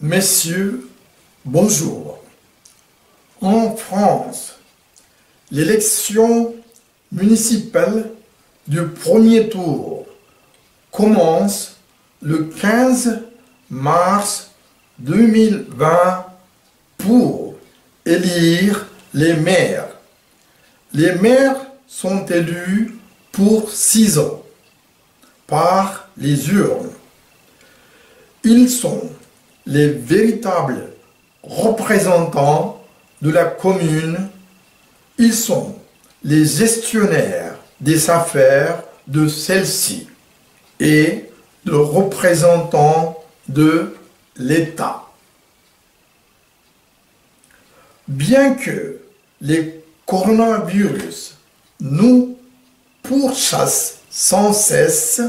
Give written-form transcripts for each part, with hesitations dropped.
Messieurs, bonjour. En France, l'élection municipale du premier tour commence le 15 mars 2020 pour élire les maires. Les maires sont élus pour 6 ans par les urnes. Ils sont les véritables représentants de la commune. Ils sont les gestionnaires des affaires de celle-ci et de représentants de l'État. Bien que les coronavirus nous pourchassent sans cesse,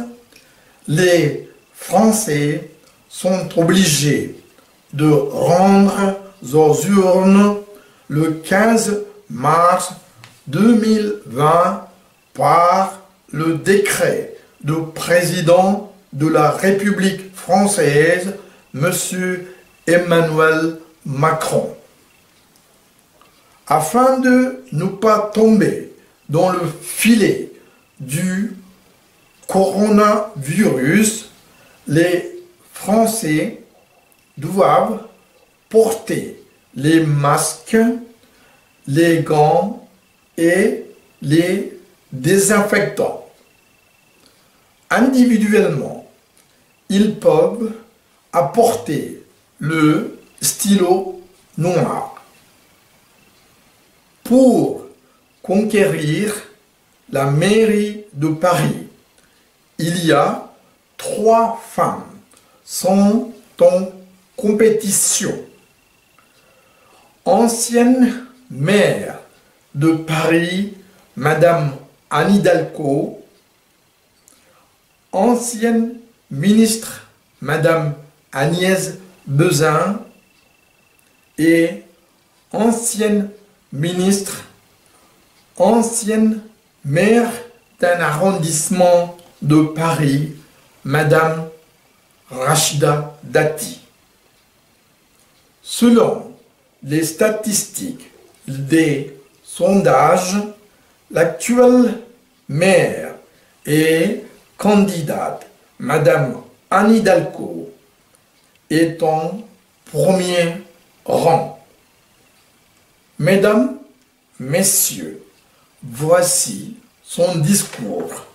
les Français sont obligés de rendre aux urnes le 15 mars 2020 par le décret du président de la République française, M. Emmanuel Macron. Afin de ne pas tomber dans le filet du coronavirus, les Français doivent porter les masques, les gants et les désinfectants. Individuellement, ils peuvent apporter le stylo noir. Pour conquérir la mairie de Paris, il y a 3 femmes sont en compétition. Ancienne maire de Paris, Madame Anne Hidalgo, ancienne ministre, Madame Agnès Buzyn, et ancienne ministre, ancienne maire d'un arrondissement de Paris, Madame Rachida Dati. Selon les statistiques des sondages, l'actuelle maire et candidate, Madame Anne Hidalgo, est en premier rang. Mesdames, Messieurs, voici son discours.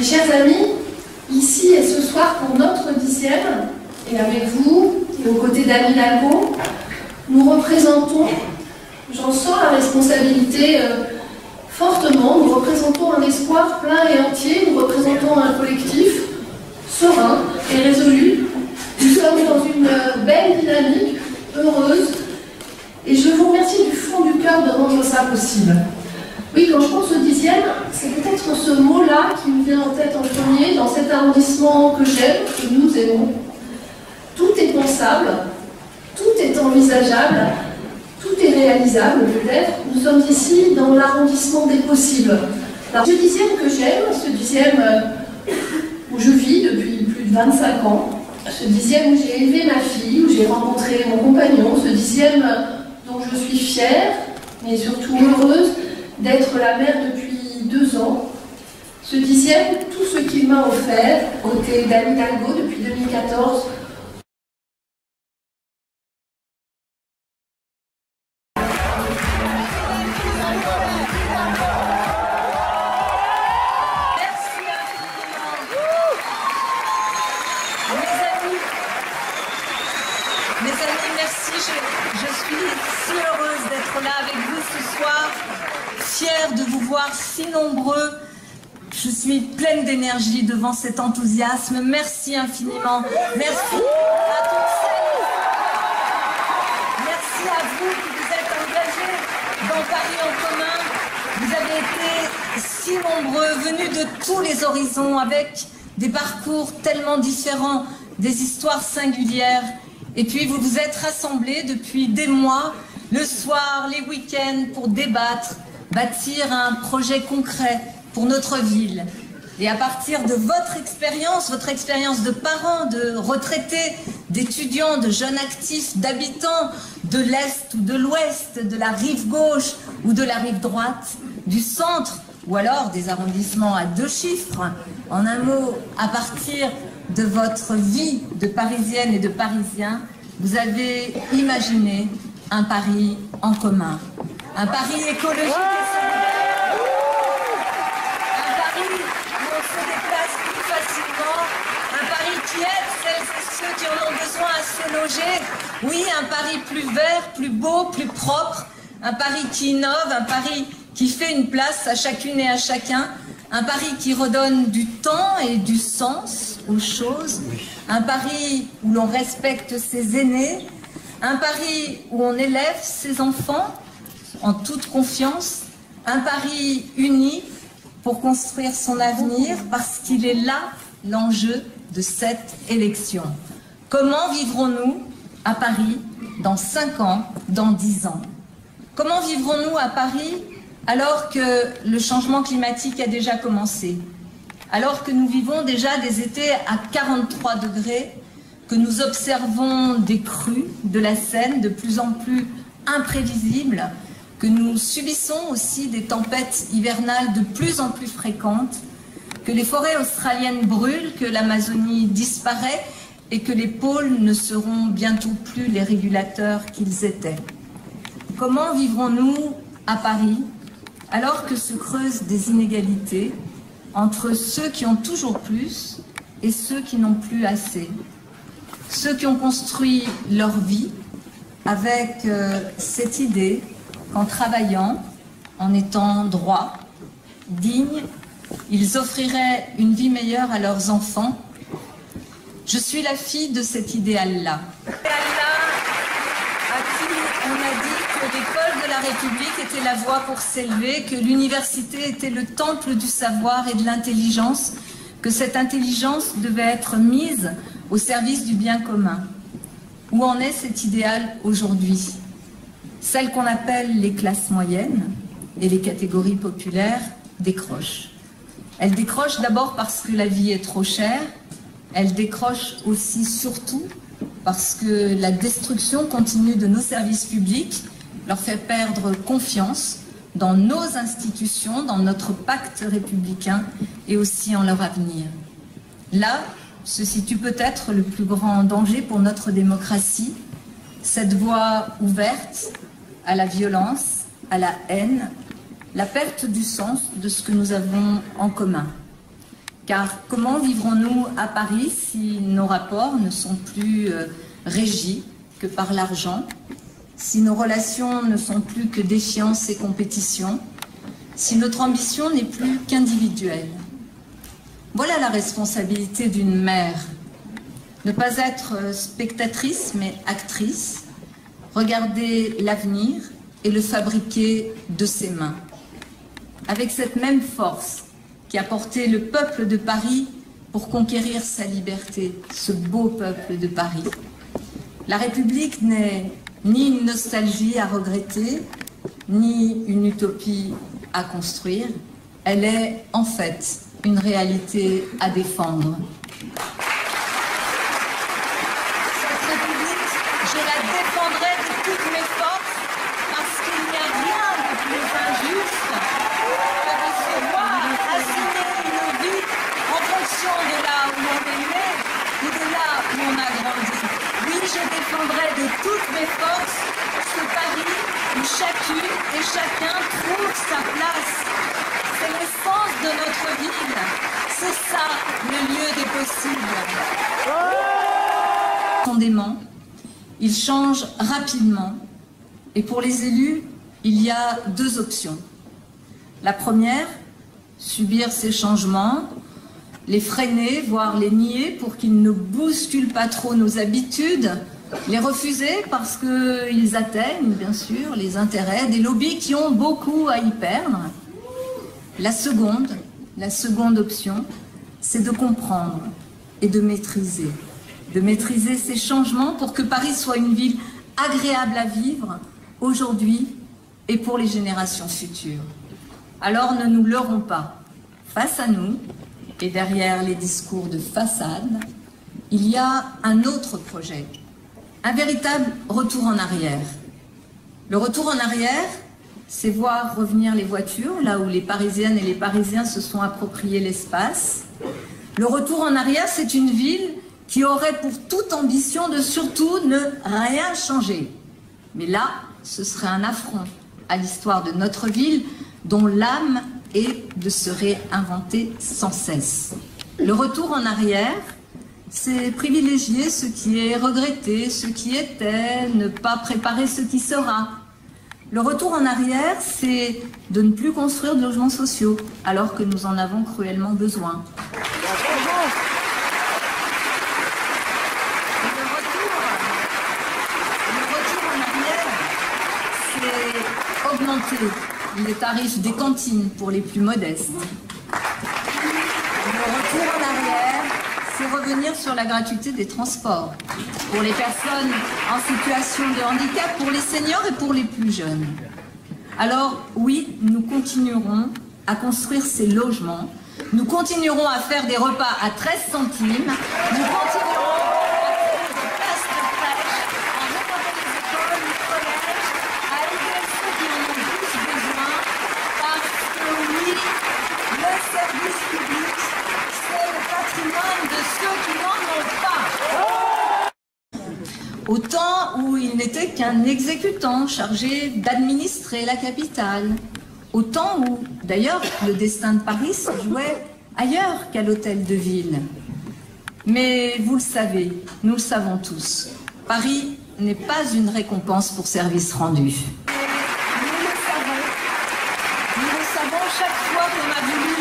Chers amis, ici et ce soir pour notre 10e, et avec vous, et aux côtés d'Anne Hidalgo, nous représentons, j'en sens la responsabilité fortement, nous représentons un espoir plein et entier, nous représentons un collectif serein et résolu. Nous sommes dans une belle dynamique, heureuse, et je vous remercie du fond du cœur de rendre ça possible. Oui, quand je pense au 10e, c'est peut-être ce mot-là qui me vient en tête en premier, dans cet arrondissement que j'aime, que nous aimons. Tout est pensable, tout est envisageable, tout est réalisable peut-être. Nous sommes ici dans l'arrondissement des possibles. Alors, ce 10e que j'aime, ce 10e où je vis depuis plus de 25 ans, ce 10e où j'ai élevé ma fille, où j'ai rencontré mon compagnon, ce 10e dont je suis fière, mais surtout heureuse, d'être la mère depuis 2 ans. Ce 10e, tout ce qu'il m'a offert, côté d'Anne Hidalgo depuis 2014. Mes amis, merci. Je suis si heureuse d'être là avec vous ce soir, fière de vous voir si nombreux, Je suis pleine d'énergie devant cet enthousiasme. Merci infiniment. Merci à toutes celles. Merci à vous qui vous êtes engagés dans Paris en commun. Vous avez été si nombreux, venus de tous les horizons, avec des parcours tellement différents, des histoires singulières. Et puis vous vous êtes rassemblés depuis des mois, le soir, les week-ends, pour débattre, bâtir un projet concret pour notre ville. Et à partir de votre expérience de parents, de retraités, d'étudiants, de jeunes actifs, d'habitants de l'Est ou de l'Ouest, de la rive gauche ou de la rive droite, du centre ou alors des arrondissements à 2 chiffres, en un mot, à partir de votre vie de Parisienne et de Parisien, vous avez imaginé un Paris en commun, un Paris écologique et solidaire, un Paris où on se déplace plus facilement, un Paris qui aide celles et ceux qui en ont besoin à se loger, oui, un Paris plus vert, plus beau, plus propre, un Paris qui innove, un Paris qui fait une place à chacune et à chacun, un Paris qui redonne du temps et du sens aux choses, un Paris où l'on respecte ses aînés, un Paris où on élève ses enfants en toute confiance, un Paris uni pour construire son avenir, parce qu'il est là l'enjeu de cette élection. Comment vivrons-nous à Paris dans 5 ans, dans 10 ans? Comment vivrons-nous à Paris alors que le changement climatique a déjà commencé, alors que nous vivons déjà des étés à 43 degrés, que nous observons des crues de la Seine de plus en plus imprévisibles, que nous subissons aussi des tempêtes hivernales de plus en plus fréquentes, que les forêts australiennes brûlent, que l'Amazonie disparaît et que les pôles ne seront bientôt plus les régulateurs qu'ils étaient. Comment vivrons-nous à Paris alors que se creusent des inégalités entre ceux qui ont toujours plus et ceux qui n'ont plus assez? Ceux qui ont construit leur vie avec cette idée qu'en travaillant, en étant droits, dignes, ils offriraient une vie meilleure à leurs enfants. Je suis la fille de cet idéal-là. À qui on a dit que l'école de la République était la voie pour s'élever, que l'université était le temple du savoir et de l'intelligence, que cette intelligence devait être mise au service du bien commun. Où en est cet idéal aujourd'hui? Celles qu'on appelle les classes moyennes et les catégories populaires décrochent. Elles décrochent d'abord parce que la vie est trop chère, elles décrochent aussi surtout parce que la destruction continue de nos services publics leur fait perdre confiance dans nos institutions, dans notre pacte républicain et aussi en leur avenir. Là se situe peut-être le plus grand danger pour notre démocratie, cette voie ouverte à la violence, à la haine, la perte du sens de ce que nous avons en commun. Car comment vivrons-nous à Paris si nos rapports ne sont plus régis que par l'argent, si nos relations ne sont plus que défiance et compétition, si notre ambition n'est plus qu'individuelle? Voilà la responsabilité d'une mère. Ne pas être spectatrice mais actrice, regarder l'avenir et le fabriquer de ses mains. Avec cette même force qui a porté le peuple de Paris pour conquérir sa liberté, ce beau peuple de Paris. La République n'est ni une nostalgie à regretter, ni une utopie à construire. Elle est en fait une réalité à défendre. Cette République, je la défendrai de toutes mes forces parce qu'il n'y a rien de plus injuste que de se voir assigner une vie en fonction de là où on est né ou de là où on a grandi. Oui, je défendrai de toutes mes forces ce Paris où chacune et chacun trouve sa place. C'est l'essence de notre ville. C'est ça le lieu des possibles. Profondément, il change rapidement. Et pour les élus, il y a 2 options. La première, subir ces changements, les freiner, voire les nier pour qu'ils ne bousculent pas trop nos habitudes, les refuser parce qu'ils atteignent, bien sûr, les intérêts des lobbies qui ont beaucoup à y perdre. La seconde option, c'est de comprendre et de maîtriser ces changements pour que Paris soit une ville agréable à vivre aujourd'hui et pour les générations futures. Alors ne nous leurrons pas. Face à nous, et derrière les discours de façade, il y a un autre projet, un véritable retour en arrière. Le retour en arrière, c'est voir revenir les voitures, là où les Parisiennes et les Parisiens se sont appropriés l'espace. Le retour en arrière, c'est une ville qui aurait pour toute ambition de surtout ne rien changer. Mais là, ce serait un affront à l'histoire de notre ville, dont l'âme est de se réinventer sans cesse. Le retour en arrière, c'est privilégier ce qui est regretté, ce qui était, ne pas préparer ce qui sera. Le retour en arrière, c'est de ne plus construire de logements sociaux, alors que nous en avons cruellement besoin. Le retour en arrière, c'est augmenter les tarifs des cantines pour les plus modestes. Le retour en arrière, c'est revenir sur la gratuité des transports pour les personnes en situation de handicap, pour les seniors et pour les plus jeunes. Alors oui, nous continuerons à construire ces logements, nous continuerons à faire des repas à 13 centimes, nous continuerons à créer des places de crèche, à rénover les écoles, les collèges, à aider ceux qui en ont plus besoin, parce que oui, le service public, c'est le patrimoine de ceux qui n'en ont pas. Au temps où il n'était qu'un exécutant chargé d'administrer la capitale. Au temps où, d'ailleurs, le destin de Paris se jouait ailleurs qu'à l'hôtel de ville. Mais vous le savez, nous le savons tous, Paris n'est pas une récompense pour service rendu. Nous le savons chaque fois qu'on a voulu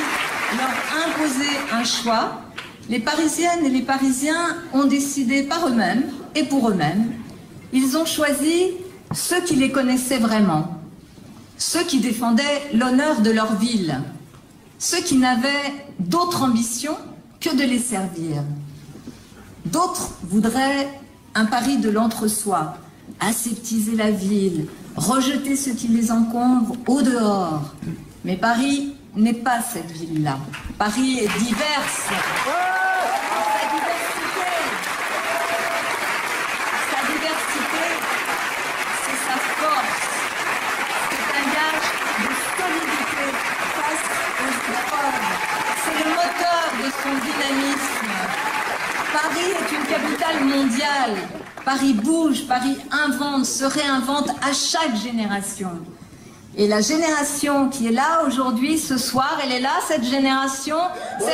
leur imposer un choix. Les Parisiennes et les Parisiens ont décidé par eux-mêmes et pour eux-mêmes. Ils ont choisi ceux qui les connaissaient vraiment, ceux qui défendaient l'honneur de leur ville, ceux qui n'avaient d'autre ambition que de les servir. D'autres voudraient un Paris de l'entre-soi, aseptiser la ville, rejeter ce qui les encombre au dehors. Mais Paris n'est pas cette ville-là. Paris est diverse. Sa diversité, c'est sa force. C'est un gage de solidité face aux épreuves. C'est le moteur de son dynamisme. Paris est une capitale mondiale. Paris bouge, Paris invente, se réinvente à chaque génération. Et la génération qui est là aujourd'hui, ce soir, elle est là, cette génération nous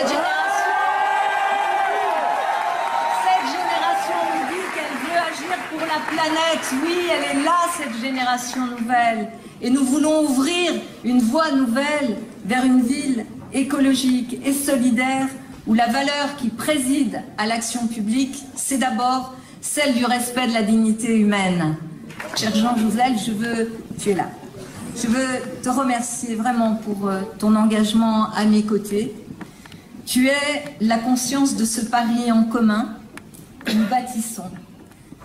dit qu'elle veut agir pour la planète. Oui, elle est là, cette génération nouvelle. Et nous voulons ouvrir une voie nouvelle vers une ville écologique et solidaire où la valeur qui préside à l'action publique, c'est d'abord celle du respect de la dignité humaine. Cher Jean Jouzel, tu es là. Je veux te remercier vraiment pour ton engagement à mes côtés. Tu es la conscience de ce Paris en commun que nous bâtissons.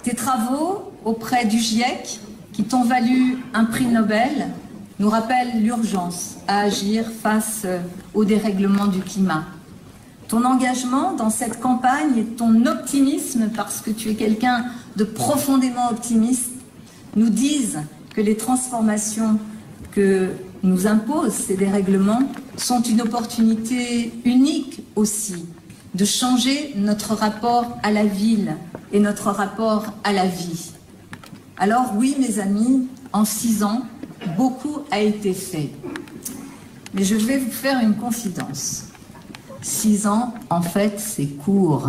Tes travaux auprès du GIEC, qui t'ont valu un prix Nobel, nous rappellent l'urgence à agir face au dérèglement du climat. Ton engagement dans cette campagne et ton optimisme, parce que tu es quelqu'un de profondément optimiste, nous disent que les transformations que nous imposent ces dérèglements sont une opportunité unique aussi de changer notre rapport à la ville et notre rapport à la vie. Alors oui, mes amis, en 6 ans, beaucoup a été fait. Mais je vais vous faire une confidence. 6 ans, en fait, c'est court.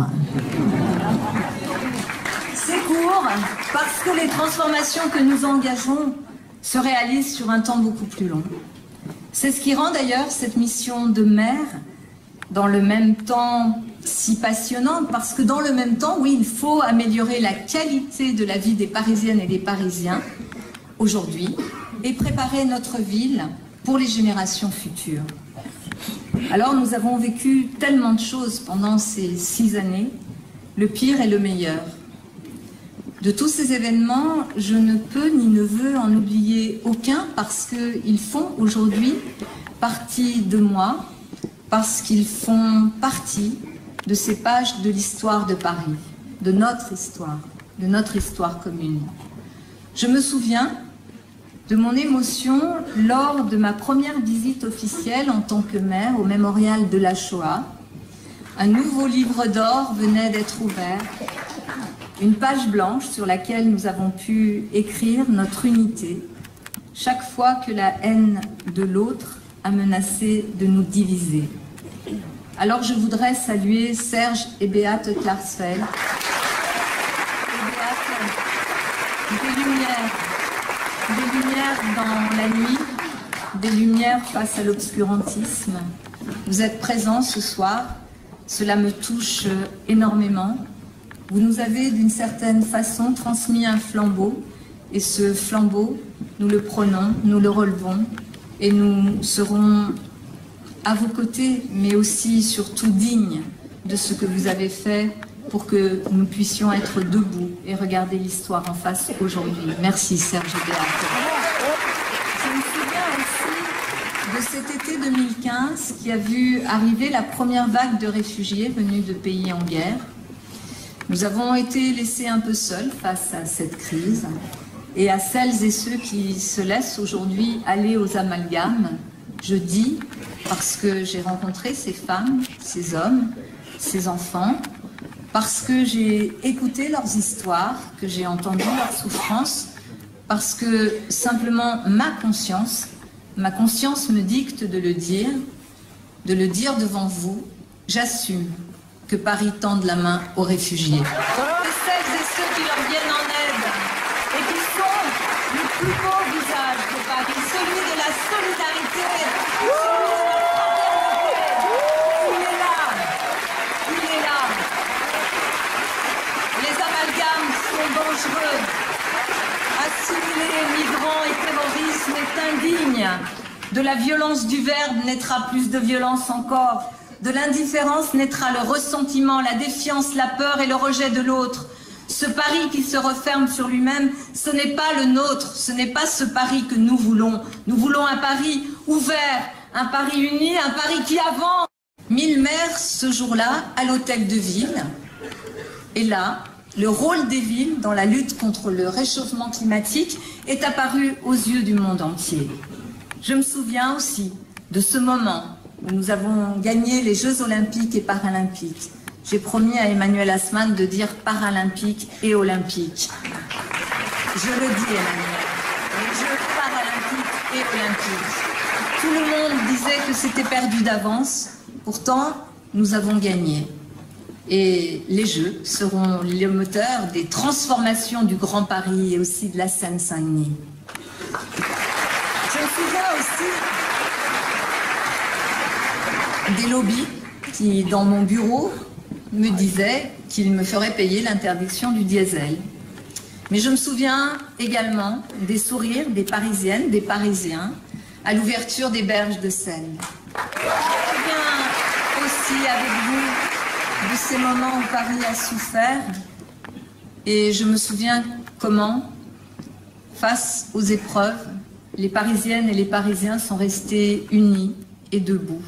C'est court parce que les transformations que nous engageons se réalisent sur un temps beaucoup plus long. C'est ce qui rend d'ailleurs cette mission de maire, dans le même temps, si passionnante, parce que dans le même temps, oui, il faut améliorer la qualité de la vie des Parisiennes et des Parisiens aujourd'hui et préparer notre ville pour les générations futures. Alors nous avons vécu tellement de choses pendant ces 6 années, le pire et le meilleur. De tous ces événements, je ne peux ni ne veux en oublier aucun parce qu'ils font aujourd'hui partie de moi, parce qu'ils font partie de ces pages de l'histoire de Paris, de notre histoire commune. Je me souviens de mon émotion lors de ma première visite officielle en tant que maire au mémorial de la Shoah. Un nouveau livre d'or venait d'être ouvert, une page blanche sur laquelle nous avons pu écrire notre unité chaque fois que la haine de l'autre a menacé de nous diviser. Alors je voudrais saluer Serge et Beate Klarsfeld. Des lumières dans la nuit, des lumières face à l'obscurantisme. Vous êtes présents ce soir, cela me touche énormément. Vous nous avez d'une certaine façon transmis un flambeau, et ce flambeau, nous le prenons, nous le relevons, et nous serons à vos côtés, mais aussi surtout dignes de ce que vous avez fait pour que nous puissions être debout et regarder l'histoire en face aujourd'hui. Merci Serge et Beate. Je me souviens aussi de cet été 2015 qui a vu arriver la première vague de réfugiés venus de pays en guerre. Nous avons été laissés un peu seuls face à cette crise et à celles et ceux qui se laissent aujourd'hui aller aux amalgames. Je dis parce que j'ai rencontré ces femmes, ces hommes, ces enfants, parce que j'ai écouté leurs histoires, que j'ai entendu leurs souffrances, parce que simplement ma conscience me dicte de le dire devant vous. J'assume que Paris tende la main aux réfugiés. Celles et ceux qui leur viennent en aide et qui sont le plus beau visage de Paris, celui de la solidarité, il est là. Les amalgames sont dangereux. Assimiler migrants et terrorisme est indigne. De la violence du verbe naîtra plus de violence encore. De l'indifférence naîtra le ressentiment, la défiance, la peur et le rejet de l'autre. Ce Paris qui se referme sur lui-même, ce n'est pas le nôtre, ce n'est pas ce Paris que nous voulons. Nous voulons un Paris ouvert, un Paris uni, un Paris qui avance. 1000 maires ce jour-là à l'hôtel de ville. Et là, le rôle des villes dans la lutte contre le réchauffement climatique est apparu aux yeux du monde entier. Je me souviens aussi de ce moment où nous avons gagné les Jeux olympiques et paralympiques. J'ai promis à Emmanuel Haussmann de dire paralympique et olympique. Je le dis, Emmanuel. Les Jeux paralympiques et olympiques. Tout le monde disait que c'était perdu d'avance. Pourtant, nous avons gagné. Et les Jeux seront le moteur des transformations du Grand Paris et aussi de la Seine-Saint-Denis. Je me souviens aussi des lobbies qui, dans mon bureau, me disaient qu'ils me feraient payer l'interdiction du diesel. Mais je me souviens également des sourires des Parisiennes, des Parisiens, à l'ouverture des berges de Seine. Je me souviens aussi avec vous de ces moments où Paris a souffert. Et je me souviens comment, face aux épreuves, les Parisiennes et les Parisiens sont restés unis et debout.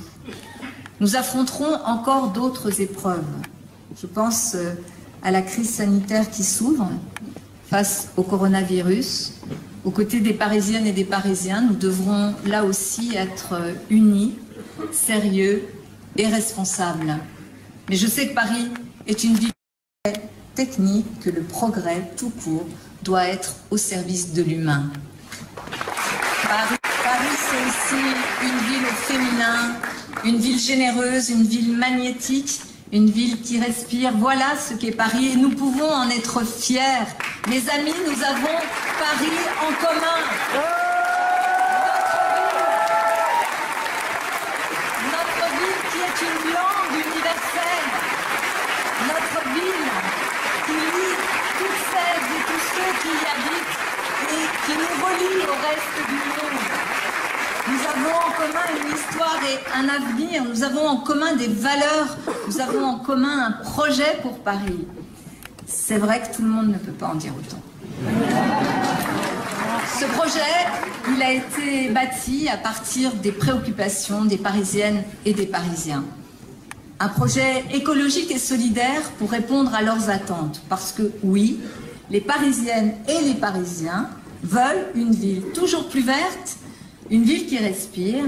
Nous affronterons encore d'autres épreuves. Je pense à la crise sanitaire qui s'ouvre face au coronavirus. Aux côtés des Parisiennes et des Parisiens, nous devrons là aussi être unis, sérieux et responsables. Mais je sais que Paris est une ville technique, que le progrès tout court doit être au service de l'humain. Paris, c'est aussi une ville au féminin, une ville généreuse, une ville magnétique, une ville qui respire. Voilà ce qu'est Paris et nous pouvons en être fiers. Mes amis, nous avons Paris en commun. et un avenir. Nous avons en commun des valeurs, nous avons en commun un projet pour Paris. C'est vrai que tout le monde ne peut pas en dire autant. Ce projet, il a été bâti à partir des préoccupations des Parisiennes et des Parisiens. Un projet écologique et solidaire pour répondre à leurs attentes. Parce que oui, les Parisiennes et les Parisiens veulent une ville toujours plus verte, une ville qui respire.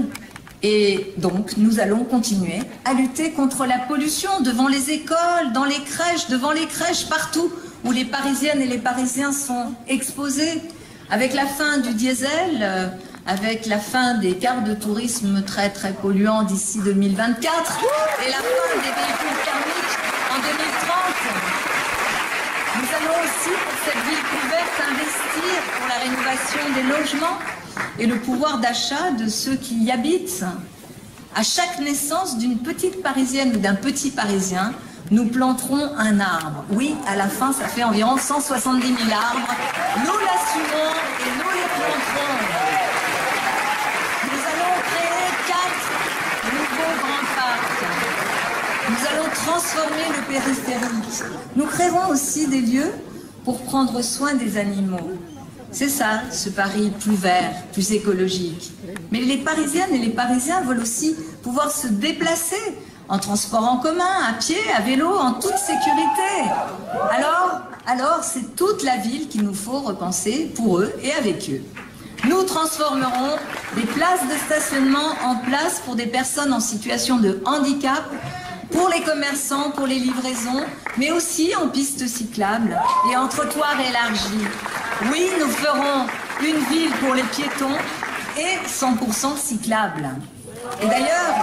Et donc, nous allons continuer à lutter contre la pollution devant les écoles, dans les crèches, devant les crèches, partout où les Parisiennes et les Parisiens sont exposés. Avec la fin du diesel, avec la fin des cars de tourisme très très polluants d'ici 2024 et la fin des véhicules thermiques en 2030. Nous allons aussi, pour cette ville plus verte, investir pour la rénovation des logements et le pouvoir d'achat de ceux qui y habitent. À chaque naissance d'une petite Parisienne ou d'un petit Parisien, nous planterons un arbre. Oui, à la fin, ça fait environ 170 000 arbres. Nous l'assumons et nous les planterons. Nous allons créer 4 nouveaux grands parcs. Nous allons transformer le périphérique. Nous créerons aussi des lieux pour prendre soin des animaux. C'est ça, ce Paris plus vert, plus écologique. Mais les Parisiennes et les Parisiens veulent aussi pouvoir se déplacer en transport en commun, à pied, à vélo, en toute sécurité. Alors c'est toute la ville qu'il nous faut repenser pour eux et avec eux. Nous transformerons des places de stationnement en places pour des personnes en situation de handicap, pour les commerçants, pour les livraisons, mais aussi en pistes cyclables et en trottoirs élargis. Oui, nous ferons une ville pour les piétons et 100% cyclable. Et d'ailleurs,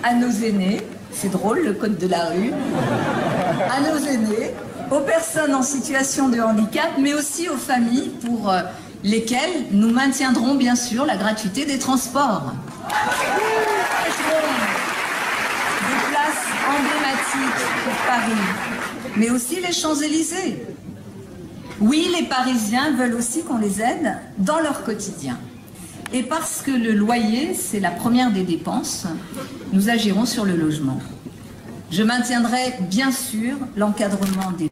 à nos aînés, c'est drôle le code de la rue, à nos aînés, aux personnes en situation de handicap, mais aussi aux familles pour lesquelles nous maintiendrons bien sûr la gratuité des transports. Des places emblématiques pour Paris, mais aussi les Champs-Élysées. Oui, les Parisiens veulent aussi qu'on les aide dans leur quotidien. Et parce que le loyer, c'est la première des dépenses, nous agirons sur le logement. Je maintiendrai bien sûr l'encadrement des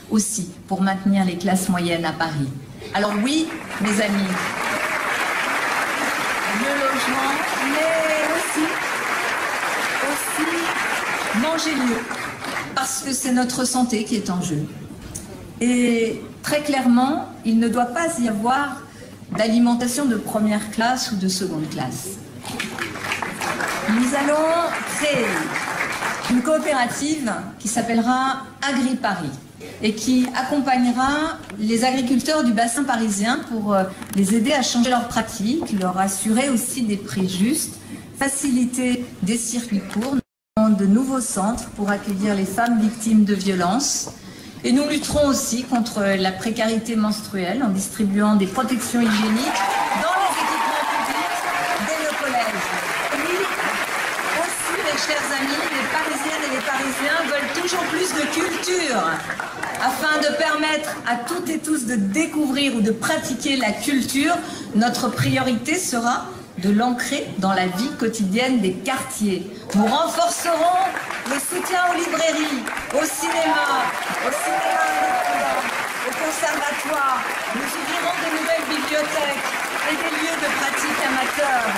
aussi pour maintenir les classes moyennes à Paris. Alors oui, mes amis, le logement, mais aussi manger mieux, parce que c'est notre santé qui est en jeu. Et très clairement, il ne doit pas y avoir d'alimentation de première classe ou de seconde classe. Nous allons créer une coopérative qui s'appellera Agri-Paris et qui accompagnera les agriculteurs du bassin parisien pour les aider à changer leurs pratiques, leur assurer aussi des prix justes, faciliter des circuits courts, de nouveaux centres pour accueillir les femmes victimes de violences. Et nous lutterons aussi contre la précarité menstruelle en distribuant des protections hygiéniques dans les équipements publics dès nos collèges. Oui, aussi, mes chers amis, les Parisiennes et les Parisiens veulent toujours plus de culture. Afin de permettre à toutes et tous de découvrir ou de pratiquer la culture, notre priorité sera de l'ancrer dans la vie quotidienne des quartiers. Nous renforcerons le soutien aux librairies, au cinéma indépendant, au conservatoire. Nous ouvrirons de nouvelles bibliothèques et des lieux de pratique amateurs.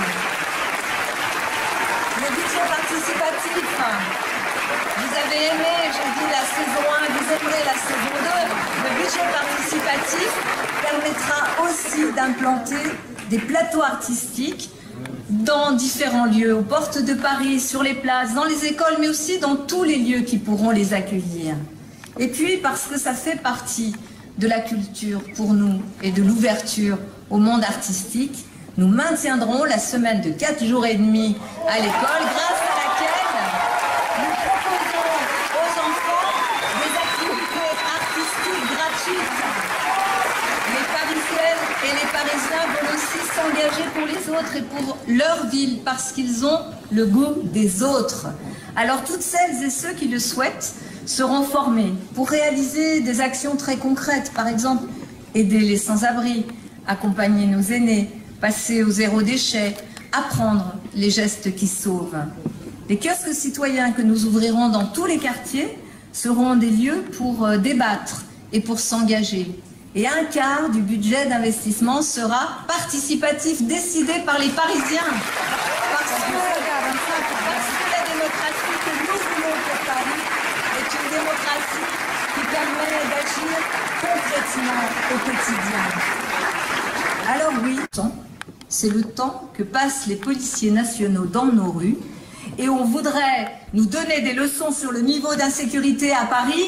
Le budget participatif. Vous avez aimé, j'ai dit, la saison 1, vous aimerez la saison 2. Le budget participatif permettra aussi d'implanter des plateaux artistiques dans différents lieux, aux portes de Paris, sur les places, dans les écoles, mais aussi dans tous les lieux qui pourront les accueillir. Et puis, parce que ça fait partie de la culture pour nous et de l'ouverture au monde artistique, nous maintiendrons la semaine de 4 jours et demi à l'école, grâce à laquelle nous proposerons aux enfants des activités artistiques gratuites. Les Parisiennes et les Parisiens veulent aussi s'engager pour les autres et pour leur ville parce qu'ils ont le goût des autres. Alors toutes celles et ceux qui le souhaitent seront formés pour réaliser des actions très concrètes, par exemple aider les sans-abri, accompagner nos aînés, passer au zéro déchet, apprendre les gestes qui sauvent. Les kiosques citoyens que nous ouvrirons dans tous les quartiers seront des lieux pour débattre et pour s'engager. Et un quart du budget d'investissement sera participatif, décidé par les Parisiens. Parce que la démocratie que nous voulons pour Paris est une démocratie qui permet d'agir concrètement au quotidien. Alors oui, c'est le temps que passent les policiers nationaux dans nos rues, et on voudrait nous donner des leçons sur le niveau d'insécurité à Paris.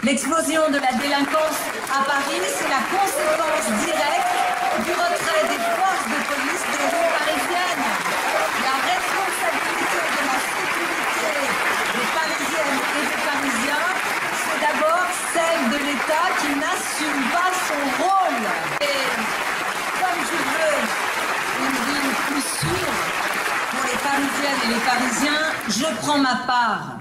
L'explosion de la délinquance à Paris, c'est la conséquence directe du retrait des forces de police des rues parisiennes. La responsabilité de la sécurité des Parisiennes et des Parisiens, c'est d'abord celle de l'État qui n'assume pas son rôle. Et comme je veux une ville plus sûre pour les Parisiennes et les Parisiens, je prends ma part.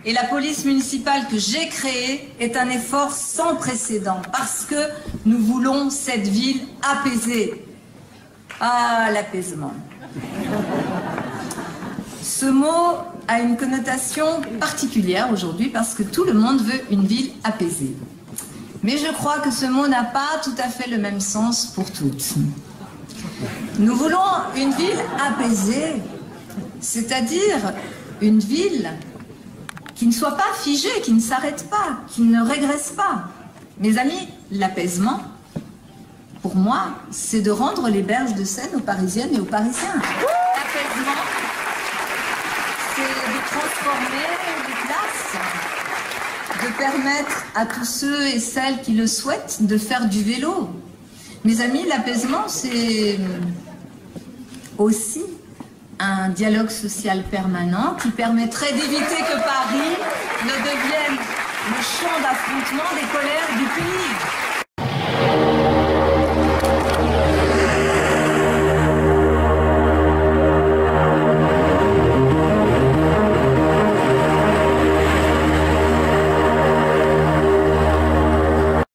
Et la police municipale que j'ai créée est un effort sans précédent parce que nous voulons cette ville apaisée. Ah, l'apaisement. Ce mot a une connotation particulière aujourd'hui parce que tout le monde veut une ville apaisée. Mais je crois que ce mot n'a pas tout à fait le même sens pour toutes. Nous voulons une ville apaisée, c'est-à-dire une ville qui ne soit pas figée, qui ne s'arrête pas, qui ne régresse pas. Mes amis, l'apaisement, pour moi, c'est de rendre les berges de Seine aux Parisiennes et aux Parisiens. L'apaisement, c'est de transformer les classes, de permettre à tous ceux et celles qui le souhaitent de faire du vélo. Mes amis, l'apaisement, c'est aussi un dialogue social permanent qui permettrait d'éviter que Paris ne devienne le champ d'affrontement des colères du pays.